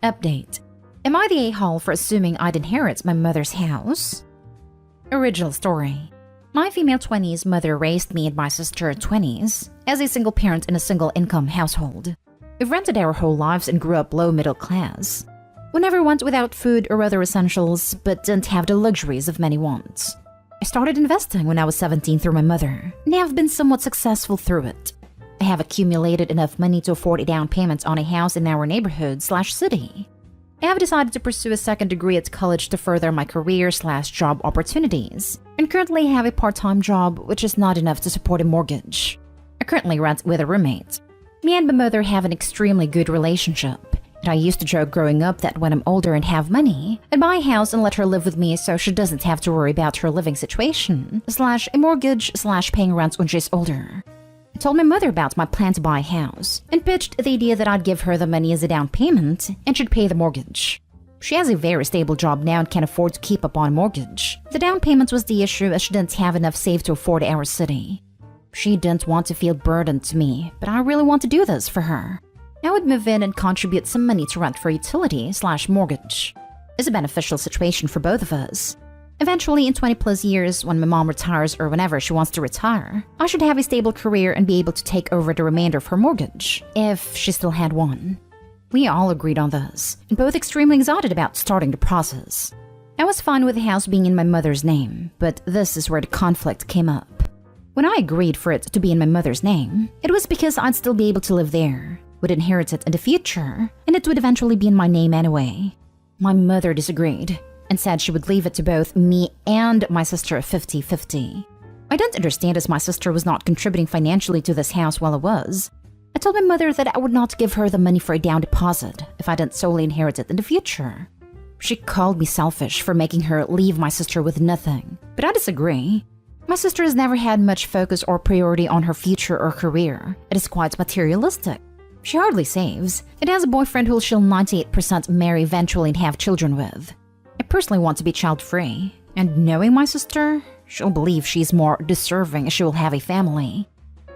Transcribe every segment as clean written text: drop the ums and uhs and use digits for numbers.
Update. Am I the a-hole for assuming I'd inherit my mother's house? Original story. My female 20s mother raised me and my sister 20s as a single parent in a single income household. We've rented our whole lives and grew up low middle class. We never went without food or other essentials, but didn't have the luxuries of many want. I started investing when I was 17 through my mother, and have been somewhat successful through it. I have accumulated enough money to afford a down payment on a house in our neighborhood/city. I have decided to pursue a second degree at college to further my career/job opportunities, and currently have a part-time job which is not enough to support a mortgage. I currently rent with a roommate. Me and my mother have an extremely good relationship, and I used to joke growing up that when I'm older and have money, I'd buy a house and let her live with me so she doesn't have to worry about her living situation/a mortgage/paying rent when she's older. I told my mother about my plan to buy a house and pitched the idea that I'd give her the money as a down payment and she'd pay the mortgage. She has a very stable job now and can afford to keep up on a mortgage. The down payment was the issue as she didn't have enough saved to afford our city. She didn't want to feel burdened to me, but I really want to do this for her. I would move in and contribute some money to rent for utility/mortgage. It's a beneficial situation for both of us. Eventually, in 20 plus years, when my mom retires or whenever she wants to retire, I should have a stable career and be able to take over the remainder of her mortgage, if she still had one. We all agreed on this, and both extremely excited about starting the process. I was fine with the house being in my mother's name, but this is where the conflict came up. When I agreed for it to be in my mother's name, it was because I'd still be able to live there, would inherit it in the future, and it would eventually be in my name anyway. My mother disagreed and said she would leave it to both me and my sister 50-50. I didn't understand as my sister was not contributing financially to this house while I was. I told my mother that I would not give her the money for a down deposit if I didn't solely inherit it in the future. She called me selfish for making her leave my sister with nothing, but I disagree. My sister has never had much focus or priority on her future or career. It is quite materialistic. She hardly saves. It has a boyfriend who she'll 98% marry eventually and have children with. I personally want to be child-free, and knowing my sister, she'll believe she's more deserving as she will have a family.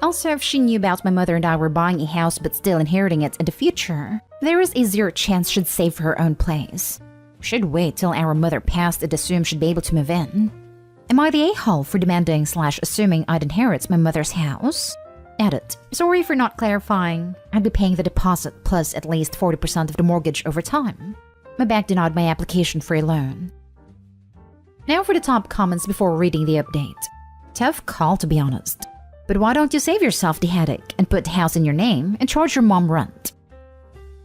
Also, if she knew about my mother and I were buying a house but still inheriting it in the future, there is a 0 chance she'd save for her own place. She'd wait till our mother passed and assume she'd be able to move in. Am I the a-hole for demanding/assuming I'd inherit my mother's house? Edit. Sorry for not clarifying. I'd be paying the deposit plus at least 40% of the mortgage over time. My bank denied my application for a loan. Now for the top comments before reading the update. Tough call, to be honest. But why don't you save yourself the headache and put the house in your name and charge your mom rent?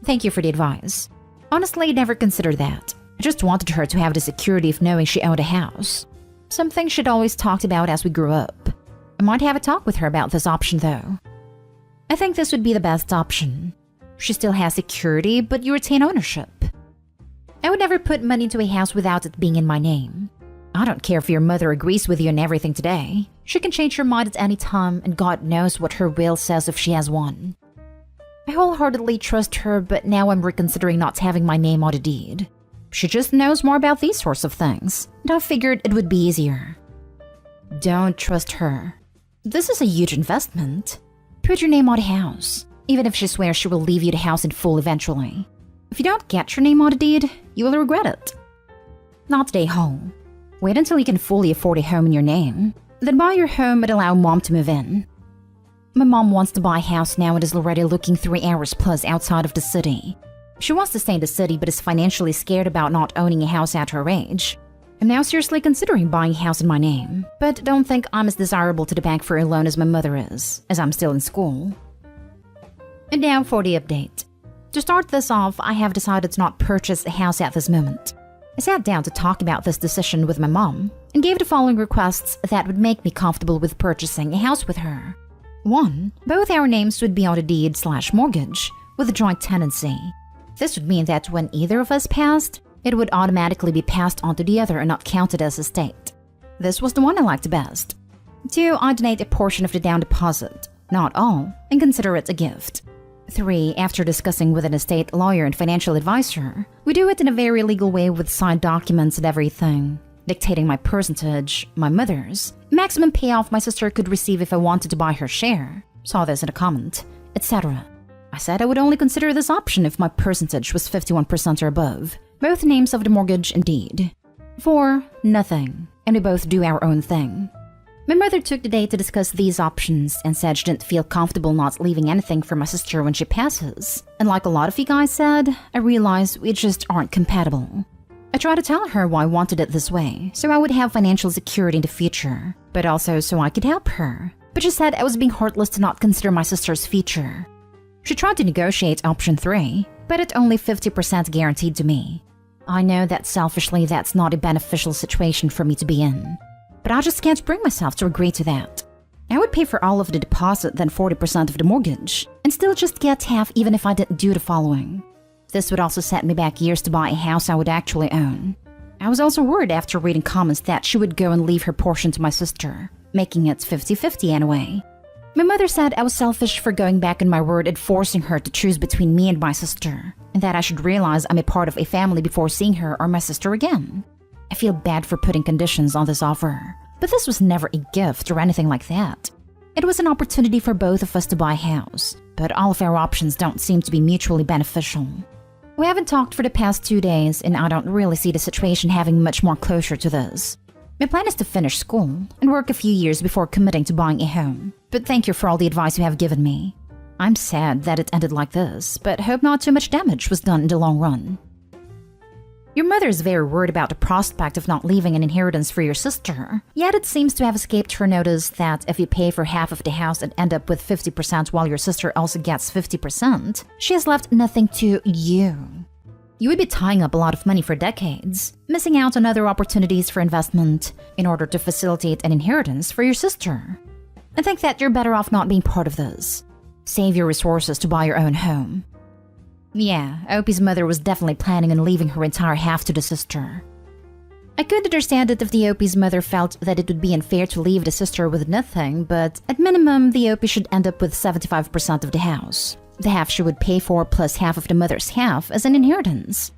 Thank you for the advice. Honestly, I never considered that. I just wanted her to have the security of knowing she owned a house. Something she'd always talked about as we grew up. I might have a talk with her about this option though. I think this would be the best option. She still has security, but you retain ownership. I would never put money into a house without it being in my name. I don't care if your mother agrees with you on everything today. She can change her mind at any time, and God knows what her will says if she has one. I wholeheartedly trust her, but now I'm reconsidering not having my name on the deed. She just knows more about these sorts of things, and I figured it would be easier. Don't trust her. This is a huge investment. Put your name on the house, even if she swears she will leave you the house in full eventually. If you don't get your name on the deed, you will regret it. Not the home. Wait until you can fully afford a home in your name. Then buy your home and allow mom to move in. My mom wants to buy a house now and is already looking 3 hours plus outside of the city. She wants to stay in the city but is financially scared about not owning a house at her age. I'm now seriously considering buying a house in my name, but don't think I'm as desirable to the bank for a loan as my mother is, as I'm still in school. And now for the update. To start this off, I have decided to not purchase a house at this moment. I sat down to talk about this decision with my mom and gave the following requests that would make me comfortable with purchasing a house with her. 1. Both our names would be on the deed/mortgage with a joint tenancy. This would mean that when either of us passed, it would automatically be passed on to the other and not counted as estate. This was the one I liked the best. 2. I donate a portion of the down deposit, not all, and consider it a gift. 3. After discussing with an estate lawyer and financial advisor, we do it in a very legal way with signed documents and everything, dictating my percentage, my mother's, maximum payoff my sister could receive if I wanted to buy her share, saw this in a comment, etc. I said I would only consider this option if my percentage was 51% or above, both names of the mortgage and deed. 4. Nothing, and we both do our own thing. My mother took the day to discuss these options and said she didn't feel comfortable not leaving anything for my sister when she passes. And like a lot of you guys said, I realized we just aren't compatible. I tried to tell her why I wanted it this way, so I would have financial security in the future, but also so I could help her. But she said I was being heartless to not consider my sister's future. She tried to negotiate option 3, but at only 50% guaranteed to me. I know that selfishly that's not a beneficial situation for me to be in, but I just can't bring myself to agree to that. I would pay for all of the deposit then 40% of the mortgage, and still just get half even if I didn't do the following. This would also set me back years to buy a house I would actually own. I was also worried after reading comments that she would go and leave her portion to my sister, making it 50-50 anyway. My mother said I was selfish for going back on my word and forcing her to choose between me and my sister, and that I should realize I'm a part of a family before seeing her or my sister again. I feel bad for putting conditions on this offer, but this was never a gift or anything like that. It was an opportunity for both of us to buy a house, but all of our options don't seem to be mutually beneficial. We haven't talked for the past 2 days, and I don't really see the situation having much more closure to this. My plan is to finish school and work a few years before committing to buying a home, but thank you for all the advice you have given me. I'm sad that it ended like this, but hope not too much damage was done in the long run. Your mother is very worried about the prospect of not leaving an inheritance for your sister, yet it seems to have escaped her notice that if you pay for half of the house and end up with 50% while your sister also gets 50%, she has left nothing to you. You would be tying up a lot of money for decades, missing out on other opportunities for investment in order to facilitate an inheritance for your sister. I think that you're better off not being part of this. Save your resources to buy your own home. Yeah, Opie's mother was definitely planning on leaving her entire half to the sister. I could understand it if the Opie's mother felt that it would be unfair to leave the sister with nothing, but at minimum, the Opie should end up with 75% of the house. The half she would pay for plus half of the mother's half as an inheritance.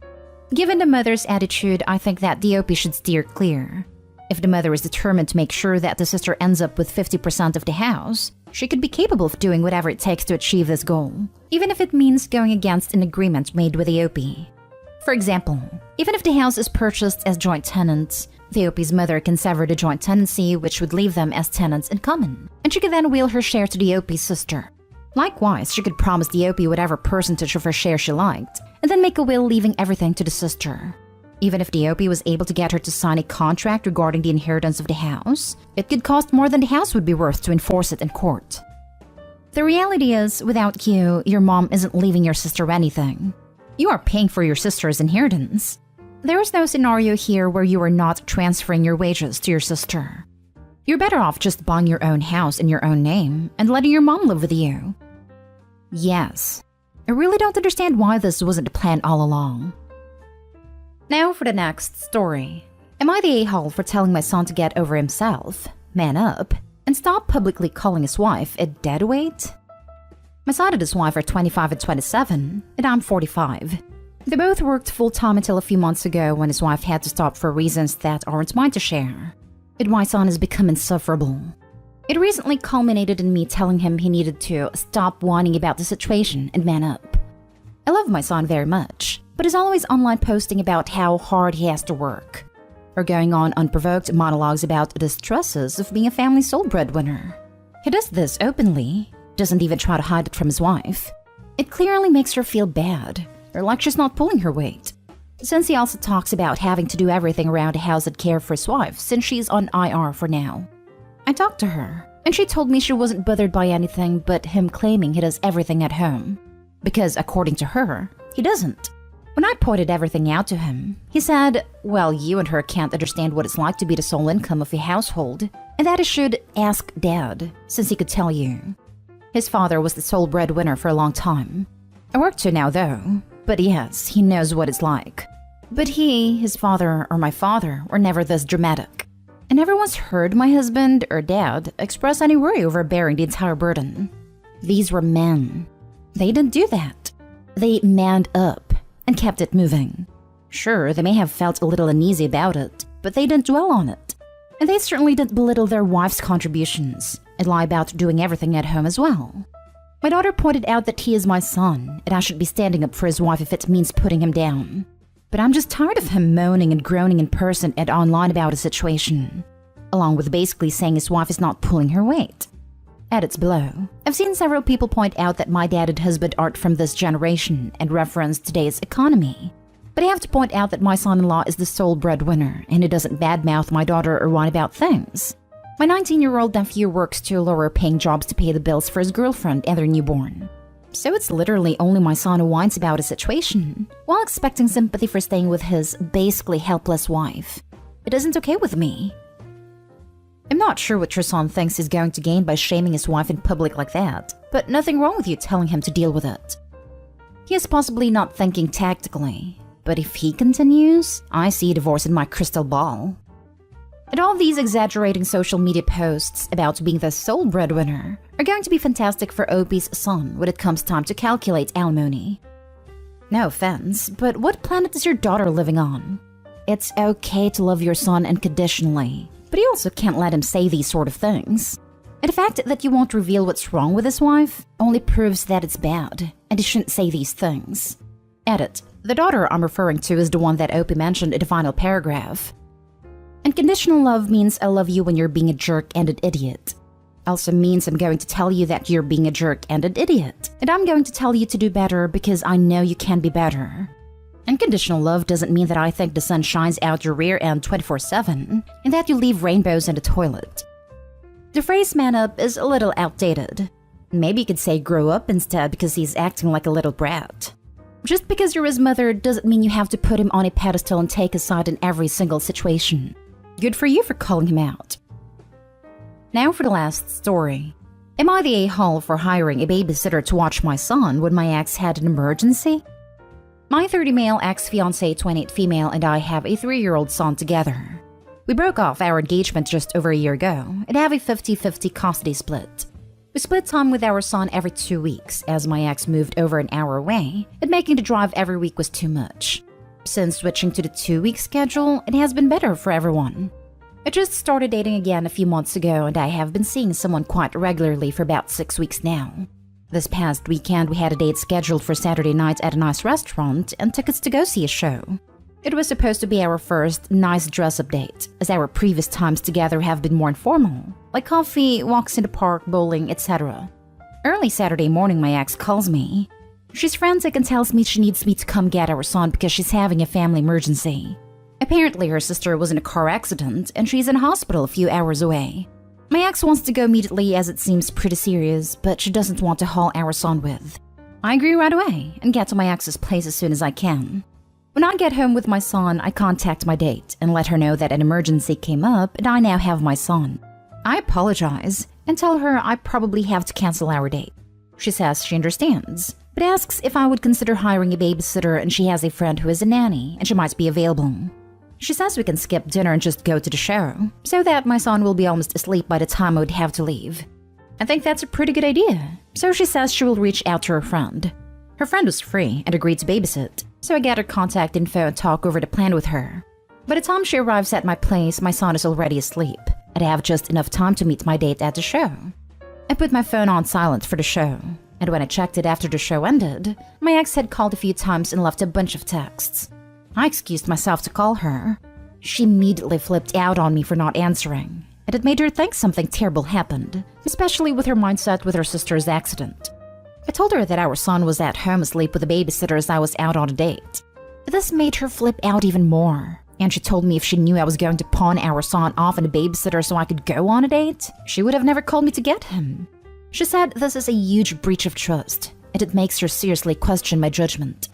Given the mother's attitude, I think that the Opie should steer clear. If the mother is determined to make sure that the sister ends up with 50% of the house, she could be capable of doing whatever it takes to achieve this goal, even if it means going against an agreement made with the Opie. For example, even if the house is purchased as joint tenants, the Opie's mother can sever the joint tenancy, which would leave them as tenants in common, and she could then will her share to the Opie's sister. Likewise, she could promise the Opie whatever percentage of her share she liked, and then make a will leaving everything to the sister. Even if the Opie was able to get her to sign a contract regarding the inheritance of the house, it could cost more than the house would be worth to enforce it in court. The reality is, without you, your mom isn't leaving your sister anything. You are paying for your sister's inheritance. There is no scenario here where you are not transferring your wages to your sister. You're better off just buying your own house in your own name and letting your mom live with you. Yes, I really don't understand why this wasn't the plan all along. Now for the next story. Am I the a-hole for telling my son to get over himself, man up, and stop publicly calling his wife a deadweight? My son and his wife are 25 and 27, and I'm 45. They both worked full-time until a few months ago when his wife had to stop for reasons that aren't mine to share. And my son has become insufferable. It recently culminated in me telling him he needed to stop whining about the situation and man up. I love my son very much, but he's always online posting about how hard he has to work, or going on unprovoked monologues about the stresses of being a family sole breadwinner. He does this openly, doesn't even try to hide it from his wife. It clearly makes her feel bad, or like she's not pulling her weight. Since he also talks about having to do everything around the house and care for his wife since she's on IR for now. I talked to her, and she told me she wasn't bothered by anything but him claiming he does everything at home. Because according to her, he doesn't. When I pointed everything out to him, he said, well, you and her can't understand what it's like to be the sole income of a household, and that he should ask Dad, since he could tell you. His father was the sole breadwinner for a long time. I work too now, though, but yes, he knows what it's like. But he, his father, or my father were never this dramatic. I never once heard my husband or dad express any worry over bearing the entire burden. These were men. They didn't do that. They manned up and kept it moving. Sure, they may have felt a little uneasy about it, but they didn't dwell on it. And they certainly didn't belittle their wife's contributions and lie about doing everything at home as well. My daughter pointed out that he is my son, and I should be standing up for his wife if it means putting him down. But I'm just tired of him moaning and groaning in person and online about his situation, along with basically saying his wife is not pulling her weight. Edits below. I've seen several people point out that my dad and husband aren't from this generation and reference today's economy. But I have to point out that my son-in-law is the sole breadwinner, and he doesn't badmouth my daughter or whine about things. My 19-year-old nephew works two lower-paying jobs to pay the bills for his girlfriend and their newborn. So it's literally only my son who whines about his situation, while expecting sympathy for staying with his basically helpless wife. It isn't okay with me. I'm not sure what your son thinks he's going to gain by shaming his wife in public like that, but nothing wrong with you telling him to deal with it. He is possibly not thinking tactically, but if he continues, I see a divorce in my crystal ball. And all these exaggerating social media posts about being the sole breadwinner are going to be fantastic for Opie's son when it comes time to calculate alimony. No offense, but what planet is your daughter living on? It's okay to love your son unconditionally, but you also can't let him say these sort of things. And the fact that you won't reveal what's wrong with his wife only proves that it's bad, and he shouldn't say these things. Edit. The daughter I'm referring to is the one that Opie mentioned in the final paragraph. Unconditional love means I love you when you're being a jerk and an idiot. Also means I'm going to tell you that you're being a jerk and an idiot. And I'm going to tell you to do better because I know you can be better. Unconditional love doesn't mean that I think the sun shines out your rear end 24/7 and that you leave rainbows in the toilet. The phrase man up is a little outdated. Maybe you could say grow up instead because he's acting like a little brat. Just because you're his mother doesn't mean you have to put him on a pedestal and take his side in every single situation. Good for you for calling him out. Now for the last story. Am I the a-hole for hiring a babysitter to watch my son when my ex had an emergency? My 30 male ex-fiancé, 28 female, and I have a 3-year-old son together. We broke off our engagement just over a year ago and have a 50-50 custody split. We split time with our son every 2 weeks as my ex moved over an hour away, and making the drive every week was too much. Since switching to the 2-week schedule, it has been better for everyone. I just started dating again a few months ago and I have been seeing someone quite regularly for about 6 weeks now. This past weekend we had a date scheduled for Saturday night at a nice restaurant and tickets to go see a show. It was supposed to be our first nice dress-up date, as our previous times together have been more informal, like coffee, walks in the park, bowling, etc. Early Saturday morning my ex calls me. She's frantic and tells me she needs me to come get our son because she's having a family emergency. Apparently her sister was in a car accident and she's in a hospital a few hours away. My ex wants to go immediately as it seems pretty serious, but she doesn't want to haul our son with. I agree right away and get to my ex's place as soon as I can. When I get home with my son, I contact my date and let her know that an emergency came up and I now have my son. I apologize and tell her I probably have to cancel our date. She says she understands, but asks if I would consider hiring a babysitter, and she has a friend who is a nanny and she might be available. She says we can skip dinner and just go to the show, so that my son will be almost asleep by the time I would have to leave. I think that's a pretty good idea, so she says she will reach out to her friend. Her friend was free and agreed to babysit, so I get her contact info and talk over the plan with her. By the time she arrives at my place, my son is already asleep, and I have just enough time to meet my date at the show. I put my phone on silent for the show, and when I checked it after the show ended, my ex had called a few times and left a bunch of texts. I excused myself to call her. She immediately flipped out on me for not answering, and it made her think something terrible happened, especially with her mindset with her sister's accident. I told her that our son was at home asleep with a babysitter as I was out on a date. This made her flip out even more, and she told me if she knew I was going to pawn our son off on a babysitter so I could go on a date, she would have never called me to get him. She said this is a huge breach of trust, and it makes her seriously question my judgment.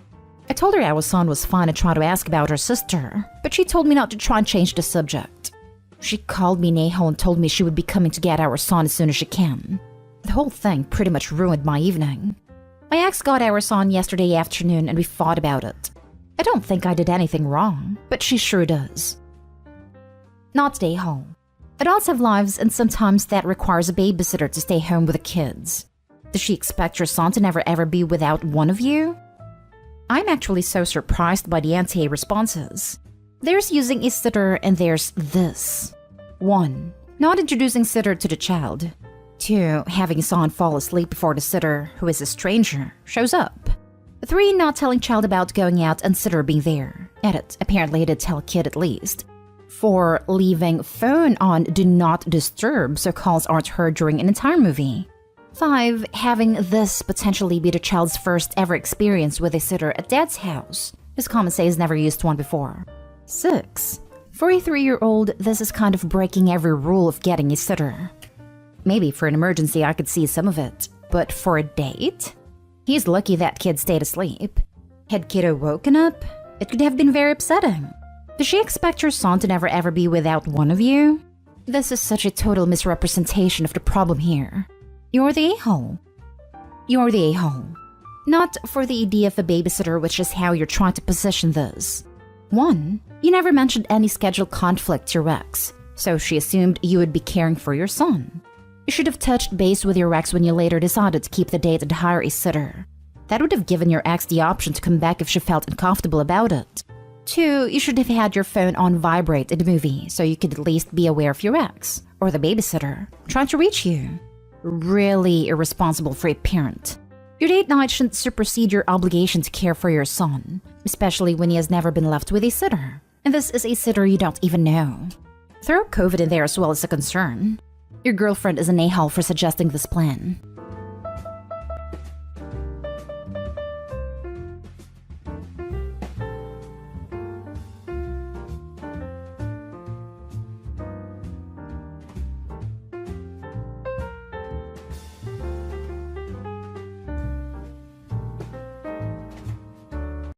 I told her our son was fine and tried to ask about her sister, but she told me not to try and change the subject. She called me an a-hole and told me she would be coming to get our son as soon as she can. The whole thing pretty much ruined my evening. My ex got our son yesterday afternoon and we fought about it. I don't think I did anything wrong, but she sure does. Not the a-hole. Adults have lives and sometimes that requires a babysitter to stay home with the kids. Does she expect your son to never ever be without one of you? I'm actually so surprised by the anti responses. There's using a sitter and there's this. 1. Not introducing sitter to the child. 2. Having son fall asleep before the sitter, who is a stranger, shows up. 3. Not telling child about going out and sitter being there. Edit. Apparently I did tell kid at least. 4. Leaving phone on do not disturb so calls aren't heard during an entire movie. 5. Having this potentially be the child's first ever experience with a sitter at dad's house. His comment says never used one before. 6. For a 3-year-old, this is kind of breaking every rule of getting a sitter. Maybe for an emergency I could see some of it, but for a date? He's lucky that kid stayed asleep. Had kiddo woken up? It could have been very upsetting. Does she expect her son to never ever be without one of you? This is such a total misrepresentation of the problem here. You're the a-hole. You're the a-hole. Not for the idea of a babysitter, which is how you're trying to position this. 1. You never mentioned any scheduled conflict to your ex, so she assumed you would be caring for your son. You should have touched base with your ex when you later decided to keep the date and hire a sitter. That would have given your ex the option to come back if she felt uncomfortable about it. 2. You should have had your phone on vibrate in the movie so you could at least be aware of your ex, or the babysitter, trying to reach you. Really irresponsible for a parent. Your date night shouldn't supersede your obligation to care for your son, especially when he has never been left with a sitter. And this is a sitter you don't even know. Throw COVID in there as well as a concern. Your girlfriend is an a-hole for suggesting this plan.